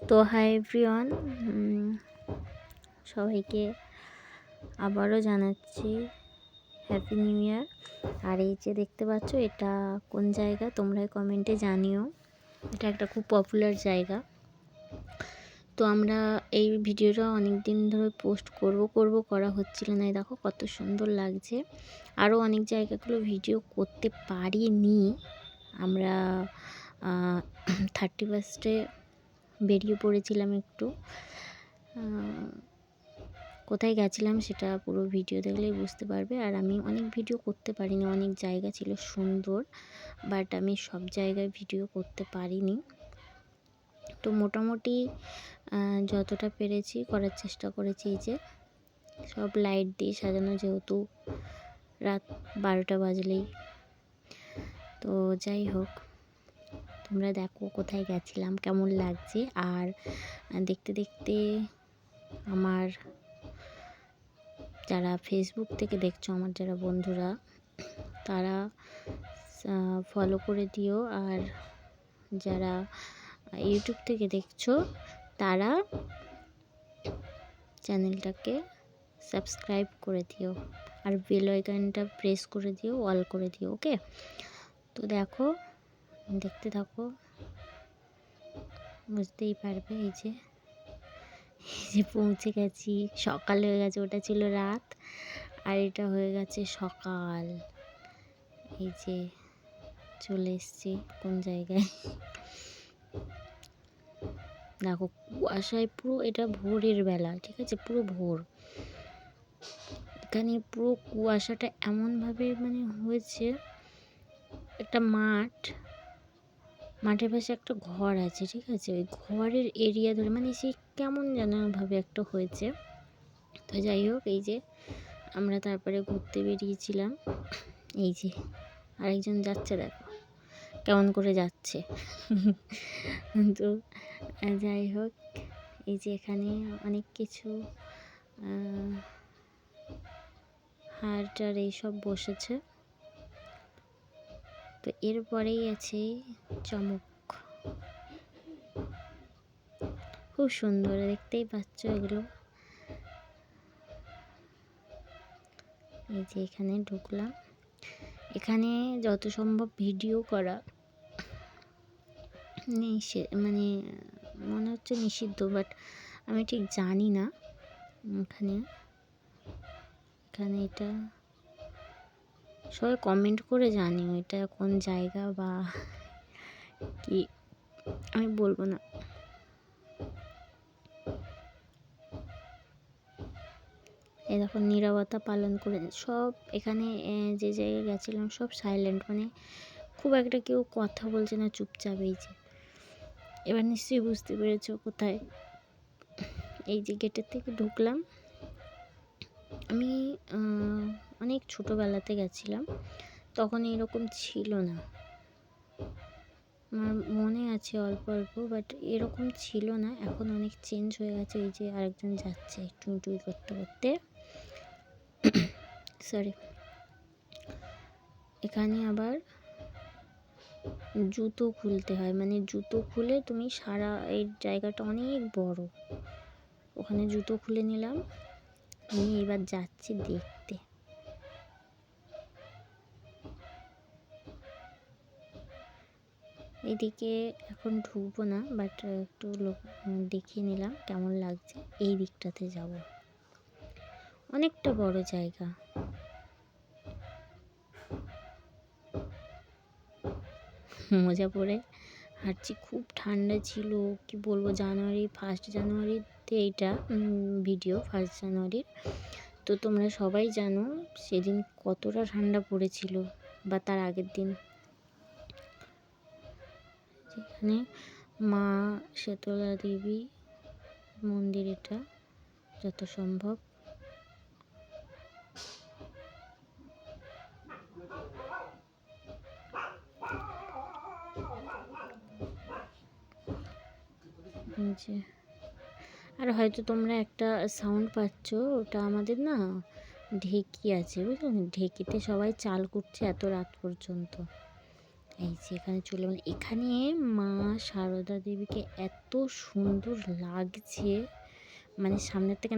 তো hi everyone, সবাইকে আবারও জানাচ্ছি হ্যাপি নিউ ইয়ার। আর এই যে দেখতে পাচ্ছ, এটা কোন জায়গা তোমরা কমেন্টে জানিও। এটা একটা খুব পপুলার জায়গা। তো আমরা এই ভিডিওটা অনেক দিন ধরে পোস্ট করব করা হচ্ছিল না। দেখো কত সুন্দর লাগছে। আরও অনেক জায়গাগুলো ভিডিও করতে পারিনি আমরা। 31 বেরিয়ে পড়েছিলাম একটু। কোথায় গেছিলাম সেটা পুরো ভিডিও দেখলেই বুঝতে পারবে। আর আমি অনেক ভিডিও করতে পারিনি, অনেক জায়গা ছিল সুন্দর, বাট আমি সব জায়গায় ভিডিও করতে পারিনি। তো মোটামুটি যতটা পেরেছি করার চেষ্টা করেছি। এই যে সব লাইট দিয়ে সাজানো, যেহেতু রাত 12টা বাজলেই। তো যাই হোক, তোমরা দেখো কোথায় গেছিলাম, কেমন লাগছে। আর দেখতে দেখতে আমার যারা ফেসবুক থেকে দেখছো, আমার যারা বন্ধুরা, তারা ফলো করে দিও। আর যারা ইউটিউব থেকে দেখছো, তারা চ্যানেলটাকে সাবস্ক্রাইব করে দিও আর বেল আইকনটা প্রেস করে দিও, অল করে দিও। ওকে, তো দেখো, দেখতে থাকো, বুঝতেই পারবে। এই যে পৌঁছে গেছি, সকাল হয়ে গেছে। ওটা ছিল রাত আর এটা হয়ে গেছে সকাল। এই যে চলে এসছি কোন জায়গায়, দেখো কুয়াশায় পুরো। এটা ভোরের বেলা, ঠিক আছে, পুরো ভোর। এখানে পুরো কুয়াশাটা এমনভাবে হয়েছে। একটা মাঠের পাশে একটা ঘর আছে, ঠিক আছে, ওই ঘরের এরিয়া ধরে সেই কেমন ভাবে একটা হয়েছে। তো যাই হোক, এই যে আমরা তারপরে ঘুরতে বেরিয়েছিলাম। এই যে আরেকজন যাচ্ছে, দেখো কেমন করে যাচ্ছে। তো যাই হোক, এই যে এখানে অনেক কিছু হাট আর এইসব বসেছে। তো এরপরেই আছে চমক, খুব সুন্দর, দেখতেই পাচ্ছ এগুলো। এই যে এখানে ঢুকলাম। এখানে যত সম্ভব ভিডিও করা মনে হচ্ছে নিষিদ্ধ, বাট আমি ঠিক জানি না। এখানে এটা সবাই কমেন্ট করে জানিও এটা কোন জায়গা বা কি, আমি বলবো না। এই দেখো, নীরবতা পালন করে সব। এখানে যে জায়গায় গেছিলাম সব সাইলেন্ট, খুব একটা কেউ কথা বলছে না, চুপচাপ। এই যে এবার নিশ্চয়ই বুঝতে পেরেছো কোথায়। এই যে গেটের থেকে ঢুকলাম। আমি অনেক ছোটোবেলাতে গেছিলাম, তখন এরকম ছিল না। আমার মনে আছে অল্প অল্প, বাট এরকম ছিল না। এখন অনেক চেঞ্জ হয়ে গেছে। এই যে আরেকজন যাচ্ছে টুই টুই করতে করতে, সরি। এখানে আবার জুতো খুলতে হয়, জুতো খুলে তুমি সারা, এই জায়গাটা অনেক বড়। ওখানে জুতো খুলে নিলাম, নিয়ে এবার যাচ্ছি দেখতে। এইদিকে এখন ঢুকবো না, বাট একটু দেখিয়ে নিলাম কেমন লাগছে। এই দিকটাতে যাব, অনেকটা বড় জায়গা। মজা পড়ে হাঁটছি, খুব ঠান্ডা ছিল, কি বলবো। ফার্স্ট জানুয়ারিতে এইটা ভিডিও, 1 জানুয়ারির। তো তোমরা সবাই জানো সেদিন কতটা ঠান্ডা পড়েছিল, বা তার আগের দিন। যেখানে মা শীতলা দেবী মন্দির, এটা যত সম্ভব। আর হয়তো তোমরা একটা সাউন্ড পাচ্ছ, ওটা আমাদের না ঢেকি আছে, বুঝলে, ঢেকিতে সবাই চাল কুটছে এত রাত পর্যন্ত। এই যে এখানে চলে এলাম। এখানে মা সারদা দেবীকে এত সুন্দর লাগছে, মানে সামনের থেকে